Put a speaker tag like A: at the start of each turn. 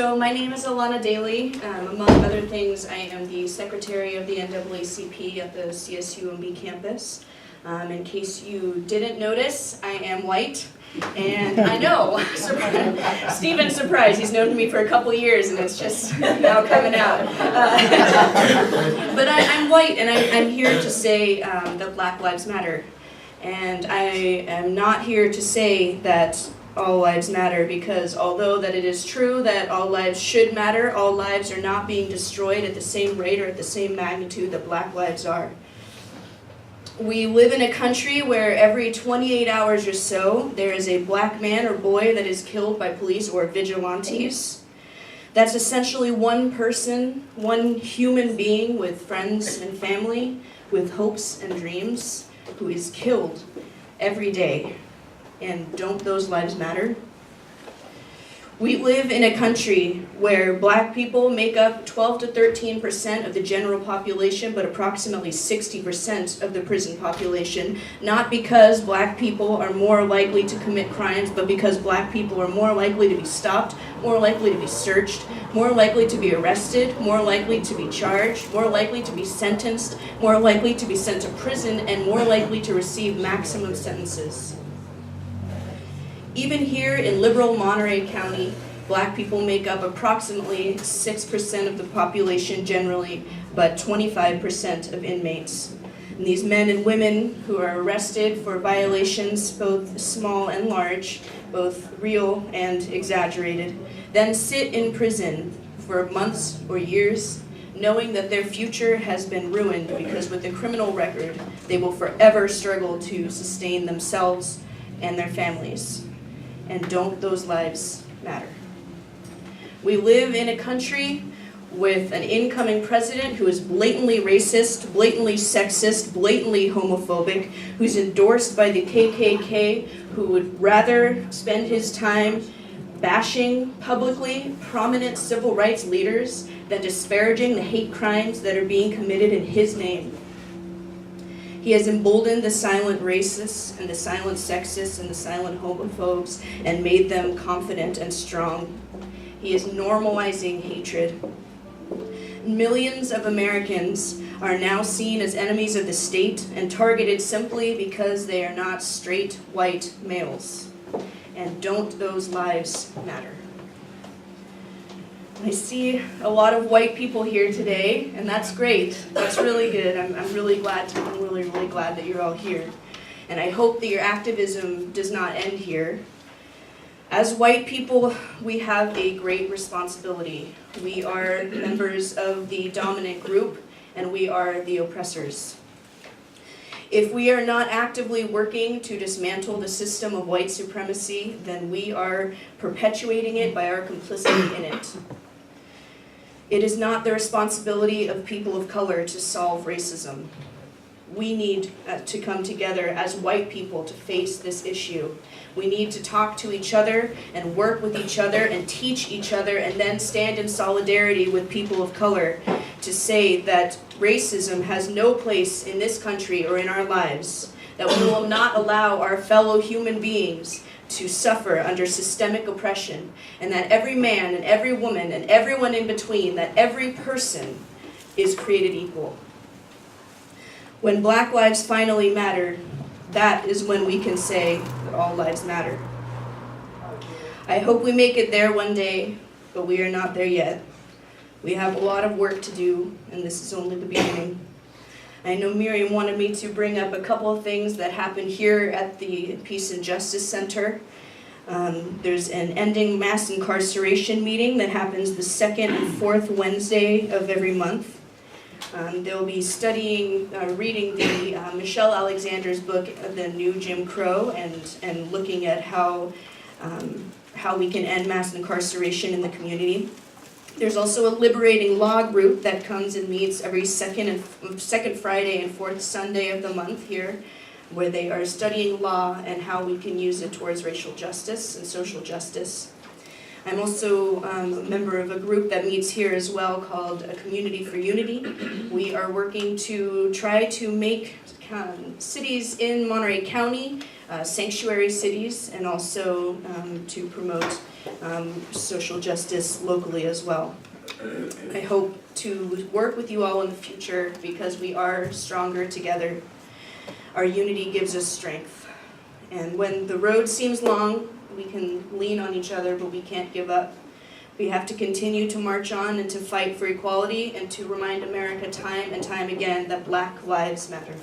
A: So my name is Alana Daly. Among other things, I am the secretary of the NAACP at the CSUMB campus. In case you didn't notice, I am white. And I know, Stephen's surprised. He's known me for a couple years and it's just now coming out. But I'm white and I'm here to say that Black Lives Matter. And I am not here to say that all lives matter, because although that it is true that all lives should matter, all lives are not being destroyed at the same rate or at the same magnitude that Black lives are. We live in a country where every 28 hours or so, there is a Black man or boy that is killed by police or vigilantes. That's essentially one person, one human being with friends and family, with hopes and dreams, who is killed every day. And don't those lives matter? We live in a country where Black people make up 12 to 13% of the general population, but approximately 60% of the prison population, not because Black people are more likely to commit crimes, but because Black people are more likely to be stopped, more likely to be searched, more likely to be arrested, more likely to be charged, more likely to be sentenced, more likely to be sent to prison, and more likely to receive maximum sentences. Even here in liberal Monterey County, Black people make up approximately 6% of the population generally, but 25% of inmates. And these men and women who are arrested for violations, both small and large, both real and exaggerated, then sit in prison for months or years, knowing that their future has been ruined because with a criminal record, they will forever struggle to sustain themselves and their families. And don't those lives matter? We live in a country with an incoming president who is blatantly racist, blatantly sexist, blatantly homophobic, who's endorsed by the KKK, who would rather spend his time bashing publicly prominent civil rights leaders than disparaging the hate crimes that are being committed in his name. He has emboldened the silent racists and the silent sexists and the silent homophobes and made them confident and strong. He is normalizing hatred. Millions of Americans are now seen as enemies of the state and targeted simply because they are not straight white males. And don't those lives matter? I see a lot of white people here today, and that's great. That's really good. I'm really glad that you're all here. And I hope that your activism does not end here. As white people, we have a great responsibility. We are members of the dominant group, and we are the oppressors. If we are not actively working to dismantle the system of white supremacy, then we are perpetuating it by our complicity in it. It is not the responsibility of people of color to solve racism. We need to come together as white people to face this issue. We need to talk to each other and work with each other and teach each other and then stand in solidarity with people of color to say that racism has no place in this country or in our lives, that we will not allow our fellow human beings to suffer under systemic oppression, and that every man and every woman and everyone in between, that every person is created equal. When Black lives finally matter, that is when we can say that all lives matter. I hope we make it there one day, but we are not there yet. We have a lot of work to do, and this is only the beginning. I know Miriam wanted me to bring up a couple of things that happened here at the Peace and Justice Center. There's an ending mass incarceration meeting that happens the second and fourth Wednesday of every month. They'll be reading the Michelle Alexander's book, The New Jim Crow, and looking at how we can end mass incarceration in the community. There's also a liberating law group that comes and meets every second Friday and fourth Sunday of the month here, where they are studying law and how we can use it towards racial justice and social justice. I'm also a member of a group that meets here as well called A Community for Unity. We are working to try to make cities in Monterey County sanctuary cities, and also to promote social justice locally as well. I hope to work with you all in the future because we are stronger together. Our unity gives us strength. And when the road seems long, we can lean on each other, but we can't give up. We have to continue to march on and to fight for equality and to remind America time and time again that Black lives matter.